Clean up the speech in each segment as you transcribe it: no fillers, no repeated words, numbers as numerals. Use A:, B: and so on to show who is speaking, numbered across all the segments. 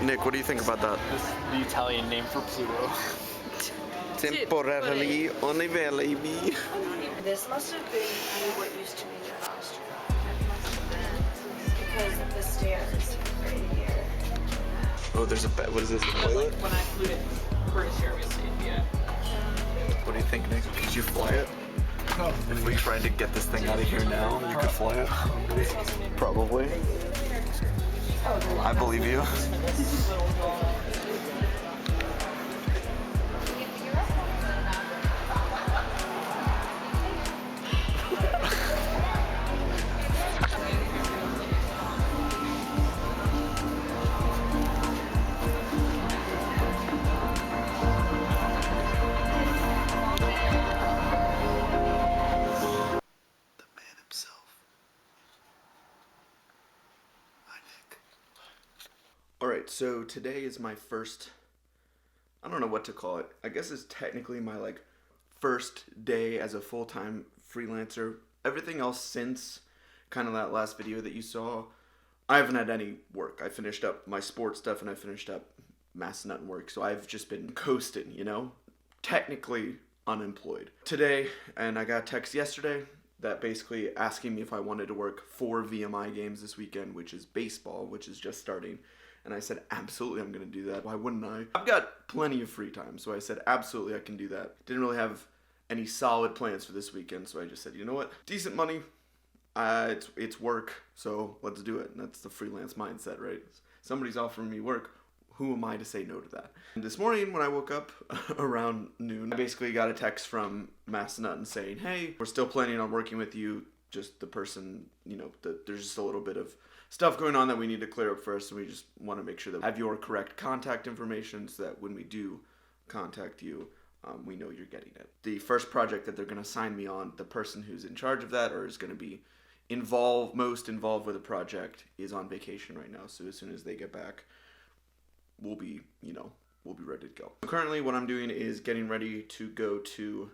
A: Nick, what do you think about that?
B: This is the Italian name for Pluto.
A: Temporarily unavailable.
C: This must have been what used to be there last year. It must have been because the stairs right here.
A: Oh, there's a bed. What is this? A toilet?
B: When I flew to British Airways, yeah.
A: What do you think, Nick? Could you fly it?
B: No.
A: If we tried to get this thing out of here now, you could fly it? Probably. I believe you. Alright, so today is my first, I don't know what to call it. I guess it's technically my first day as a full-time freelancer. Everything else since kind of that last video that you saw, I haven't had any work. I finished up my sports stuff and I finished up Massanutten work, so I've just been coasting, you know? Technically unemployed. Today, and I got a text yesterday that basically asking me if I wanted to work 4 VMI games this weekend, which is baseball, which is just starting. And I said, absolutely, I'm going to do that. Why wouldn't I? I've got plenty of free time, so I said, absolutely, I can do that. Didn't really have any solid plans for this weekend, so I just said, you know what? Decent money, it's work, so let's do it. And that's the freelance mindset, right? Somebody's offering me work. Who am I to say no to that? And this morning, when I woke up around noon, I basically got a text from Massanutten saying, hey, we're still planning on working with you. Just the person, you know, there's just a little bit of stuff going on that we need to clear up first, and we just want to make sure that we have your correct contact information so that when we do contact you, we know you're getting it. The first project that they're going to sign me on, the person who's in charge of that or is going to be most involved with the project is on vacation right now. So as soon as they get back, we'll be ready to go. Currently, what I'm doing is getting ready to go to,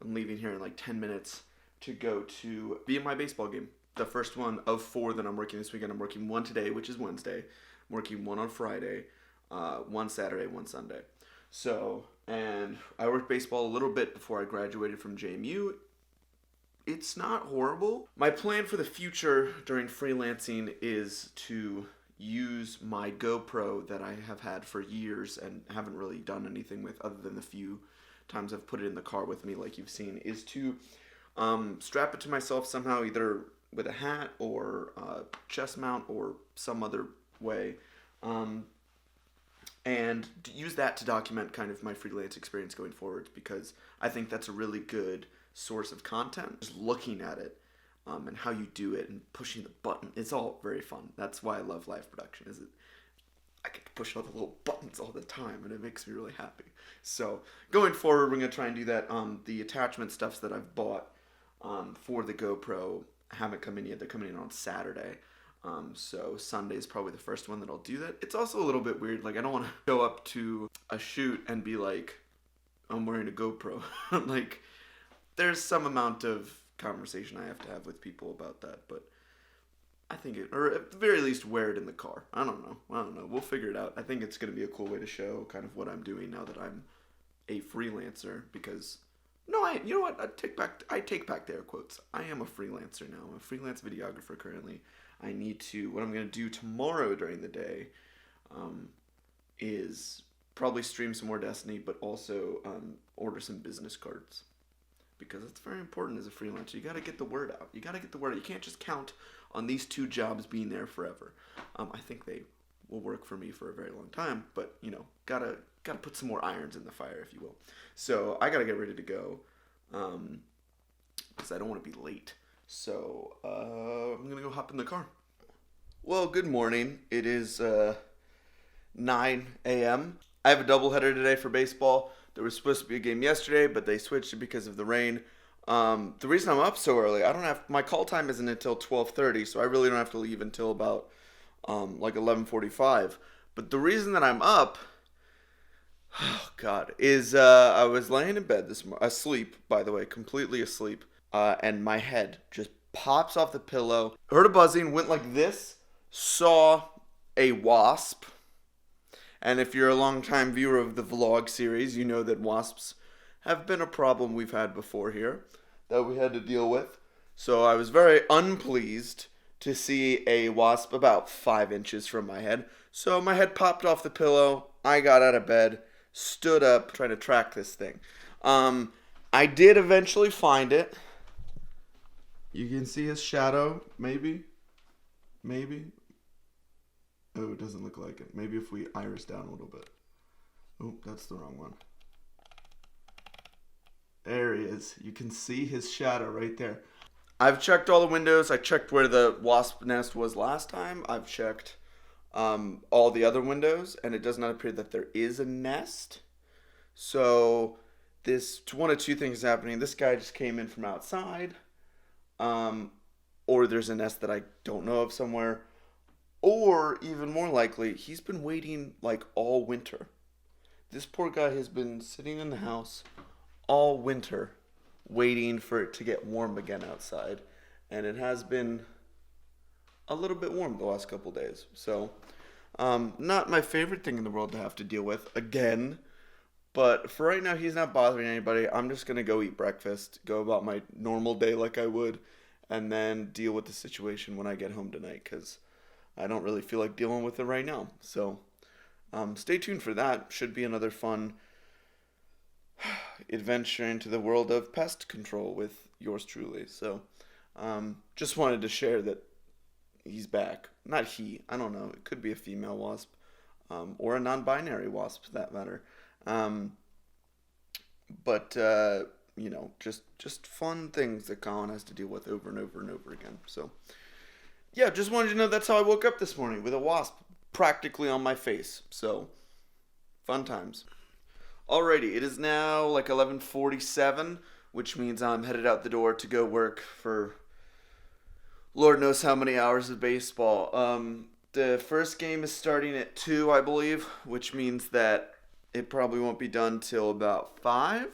A: I'm leaving here in like 10 minutes to go to be in my baseball game. The first one of 4 that I'm working this weekend. I'm working 1 today, which is Wednesday. I'm working 1 on Friday, 1 Saturday, 1 Sunday. So, and I worked baseball a little bit before I graduated from JMU. It's not horrible. My plan for the future during freelancing is to use my GoPro that I have had for years and haven't really done anything with other than the few times I've put it in the car with me like you've seen, is to strap it to myself somehow, either with a hat or chest mount or some other way, and use that to document kind of my freelance experience going forward, because I think that's a really good source of content. Just looking at it and how you do it and pushing the button, it's all very fun. That's why I love live production, is it I get to push all the little buttons all the time, and it makes me really happy. So going forward, we're going to try and do that. The attachment stuffs that I've bought for the GoPro haven't come in yet. They're coming in on Saturday. So Sunday is probably the first one that I'll do that. It's also a little bit weird. Like, I don't want to go up to a shoot and be like, I'm wearing a GoPro. Like, there's some amount of conversation I have to have with people about that, but I think or at the very least, wear it in the car. I don't know. We'll figure it out. I think it's going to be a cool way to show kind of what I'm doing now that I'm a freelancer, because you know what? I take back the air quotes. I am a freelancer now. I'm a freelance videographer currently. What I'm going to do tomorrow during the day is probably stream some more Destiny, but also order some business cards, because it's very important as a freelancer. You got to get the word out. You can't just count on these 2 jobs being there forever. I think they will work for me for a very long time, but gotta put some more irons in the fire, if you will. So I gotta get ready to go, because I don't want to be late. So I'm gonna go hop in the car. Well, good morning. It is 9 a.m. I have a doubleheader today for baseball. There was supposed to be a game yesterday, but they switched it because of the rain. The reason I'm up so early, my call time isn't until 12:30, so I really don't have to leave until about 11:45. But the reason that I'm up, oh God, is I was laying in bed this morning, asleep, by the way, completely asleep, and my head just pops off the pillow. Heard a buzzing, went like this, saw a wasp And if you're a longtime viewer of the vlog series, you know that wasps have been a problem we've had before here that we had to deal with. So I was very unpleased to see a wasp about 5 inches from my head. So my head popped off the pillow. I got out of bed, stood up, trying to track this thing. I did eventually find it. You can see his shadow, maybe. Oh, it doesn't look like it. Maybe if we iris down a little bit. Oh, that's the wrong one. There he is. You can see his shadow right there. I've checked all the windows. I checked where the wasp nest was last time. I've checked all the other windows, and it does not appear that there is a nest. So this one of two things is happening. This guy just came in from outside, or there's a nest that I don't know of somewhere, or even more likely, he's been waiting like all winter. This poor guy has been sitting in the house all winter waiting for it to get warm again outside, and it has been a little bit warm the last couple days. So not my favorite thing in the world to have to deal with again, but for right now he's not bothering anybody. I'm just gonna go eat breakfast, go about my normal day like I would, and then deal with the situation when I get home tonight, because I don't really feel like dealing with it right now. So stay tuned for that. Should be another fun adventure into the world of pest control with yours truly. So just wanted to share that he's back. Not he, I don't know, it could be a female wasp, or a non-binary wasp for that matter. But you know, just fun things that Colin has to deal with over and over and over again. So yeah, just wanted you to know that's how I woke up this morning, with a wasp practically on my face. So fun times. Alrighty, it is now like 11:47, which means I'm headed out the door to go work for Lord knows how many hours of baseball. The first game is starting at 2, I believe, which means that it probably won't be done till about 5.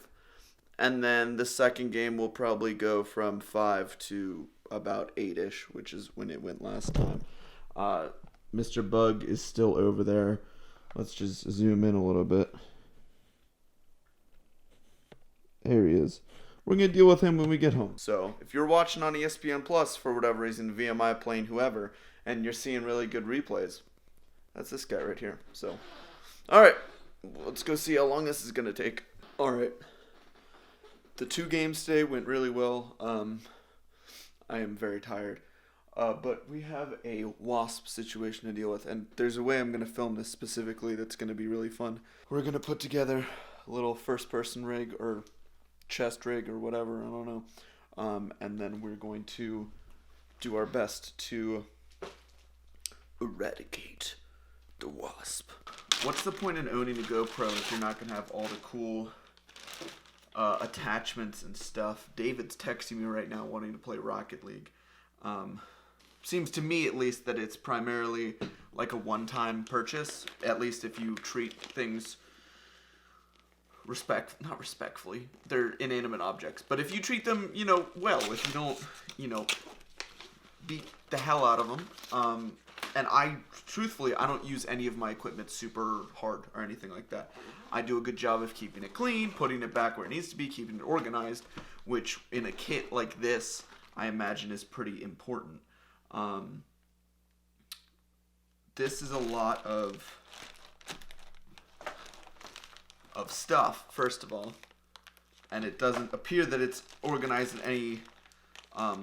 A: And then the second game will probably go from 5 to about 8-ish, which is when it went last time. Mr. Bug is still over there. Let's just zoom in a little bit. There he is. We're going to deal with him when we get home. So, if you're watching on ESPN Plus for whatever reason, VMI playing whoever, and you're seeing really good replays, that's this guy right here. So, alright. Let's go see how long this is going to take. Alright. The 2 games today went really well. I am very tired. But we have a wasp situation to deal with, and there's a way I'm going to film this specifically that's going to be really fun. We're going to put together a little first-person rig, or chest rig, or whatever, I don't know. And then we're going to do our best to eradicate the wasp. What's the point in owning a GoPro if you're not going to have all the cool attachments and stuff? David's texting me right now wanting to play Rocket League. Seems to me, at least, that it's primarily like a one-time purchase, at least if you treat things not respectfully, they're inanimate objects, but if you treat them, well, if you don't, beat the hell out of them, and truthfully, I don't use any of my equipment super hard or anything like that. I do a good job of keeping it clean, putting it back where it needs to be, keeping it organized, which in a kit like this, I imagine is pretty important. This is a lot of stuff, first of all, and it doesn't appear that it's organized in any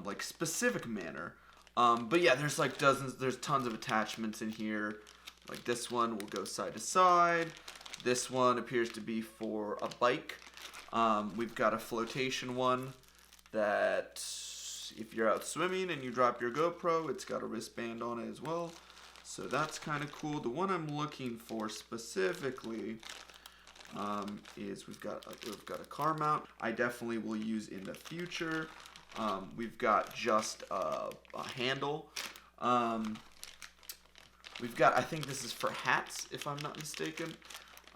A: like specific manner. But yeah, there's tons of attachments in here. Like this one will go side to side. This one appears to be for a bike. We've got a flotation one that if you're out swimming and you drop your GoPro, it's got a wristband on it as well. So that's kind of cool. The one I'm looking for specifically is we've got a car mount. I definitely will use in the future. We've got just a handle. We've got, I think this is for hats, if I'm not mistaken.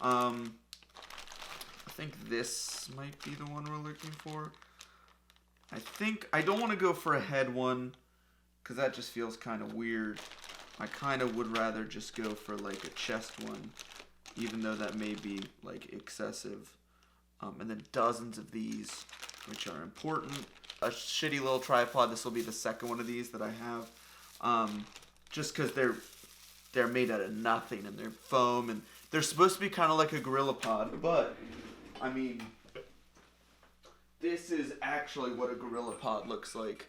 A: I think this might be the one we're looking for. I don't want to go for a head one, because that just feels kind of weird. I kind of would rather just go for like a chest one even though that may be like excessive. And then dozens of these, which are important. A shitty little tripod. This will be the second one of these that I have. Just because they're made out of nothing and they're foam and they're supposed to be kind of like a gorilla pod, but I mean, this is actually what a gorilla pod looks like,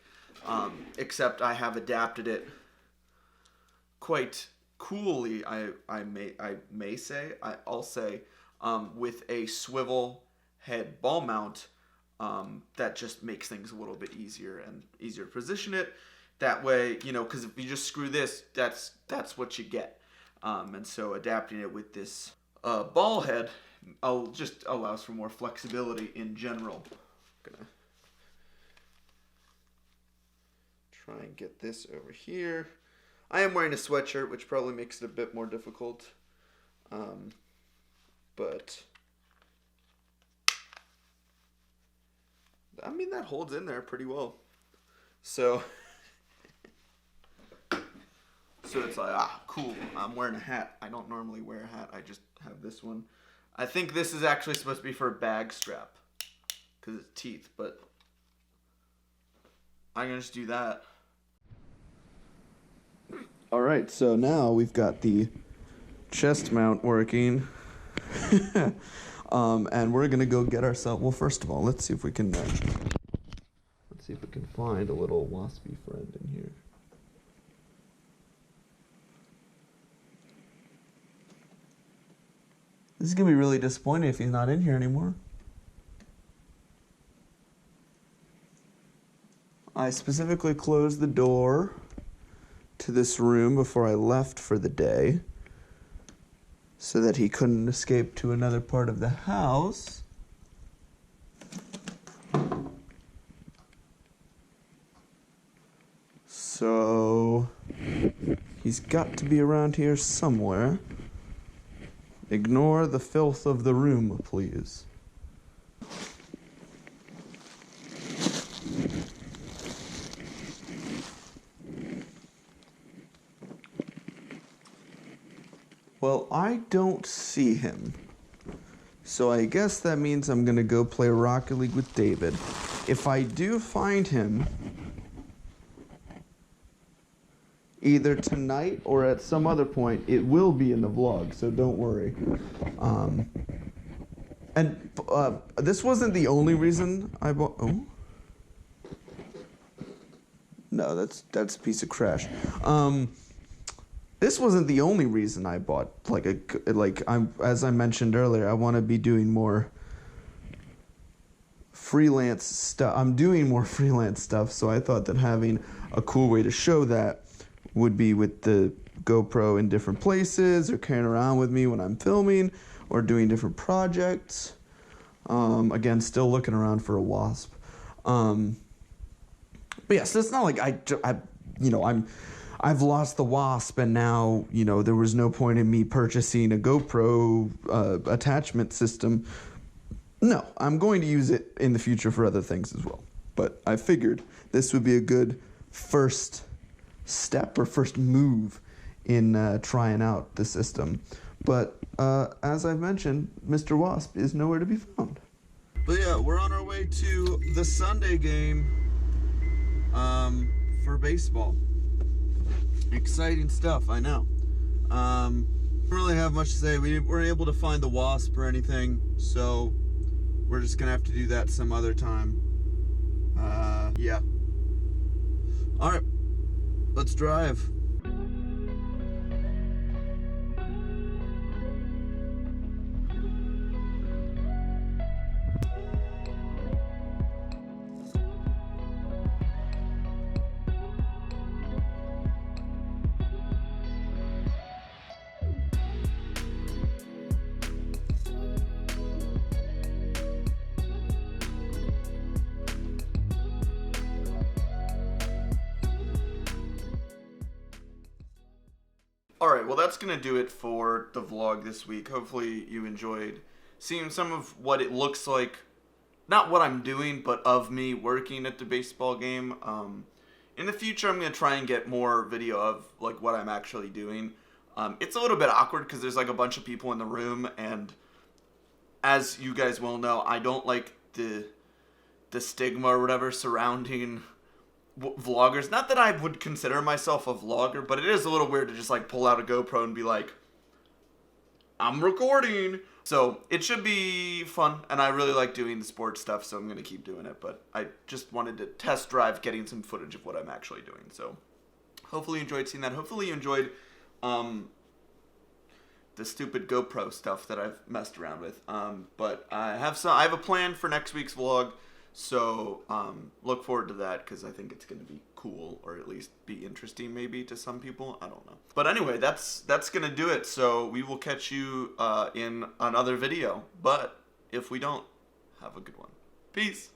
A: except I have adapted it quite coolly. I'll say with a swivel head ball mount that just makes things a little bit easier to position it. That way, because if you just screw this, that's what you get. And so adapting it with this ball head just allows for more flexibility in general. I'm gonna try and get this over here. I am wearing a sweatshirt, which probably makes it a bit more difficult. But I mean, that holds in there pretty well. So it's like, cool, I'm wearing a hat. I don't normally wear a hat. I just have this one. I think this is actually supposed to be for a bag strap because it's teeth, but I'm going to just do that. All right, so now we've got the chest mount working. And we're going to go get ourselves, well, first of all, let's see if we can find a little waspy friend in here. This is going to be really disappointing if he's not in here anymore. I specifically closed the door to this room before I left for the day so that he couldn't escape to another part of the house. So he's got to be around here somewhere. Ignore the filth of the room, please. Well, I don't see him. So I guess that means I'm gonna go play Rocket League with David. If I do find him, either tonight or at some other point, it will be in the vlog, so don't worry. This wasn't the only reason I bought... Oh? No, that's a piece of trash. This wasn't the only reason I bought, as I mentioned earlier, I want to be doing more freelance stuff. I'm doing more freelance stuff, so I thought that having a cool way to show that would be with the GoPro in different places or carrying around with me when I'm filming or doing different projects. Again, still looking around for a wasp. But yes, it's not like I've lost the wasp and now, there was no point in me purchasing a GoPro attachment system. No, I'm going to use it in the future for other things as well. But I figured this would be a good first step or first move in trying out the system. But as I've mentioned, Mr. Wasp is nowhere to be found. But yeah, we're on our way to the Sunday game for baseball. Exciting stuff, I know. Don't really have much to say. We weren't able to find the wasp or anything, so we're just gonna have to do that some other time. Yeah. All right. Let's drive. Alright, well that's going to do it for the vlog this week. Hopefully you enjoyed seeing some of what it looks like. Not what I'm doing, but of me working at the baseball game. In the future I'm going to try and get more video of like what I'm actually doing. It's a little bit awkward because there's like a bunch of people in the room, and as you guys well know, I don't like the stigma or whatever surrounding vloggers. Not that I would consider myself a vlogger, but it is a little weird to just like pull out a GoPro and be like, I'm recording. So it should be fun, and I really like doing the sports stuff, so I'm going to keep doing it. But I just wanted to test drive getting some footage of what I'm actually doing. So hopefully you enjoyed seeing that. Hopefully you enjoyed the stupid GoPro stuff that I've messed around with. But I have a plan for next week's vlog, so look forward to that, because I think it's going to be cool, or at least be interesting maybe to some people. I don't know. But anyway, that's going to do it. So we will catch you in another video. But if we don't, have a good one. Peace.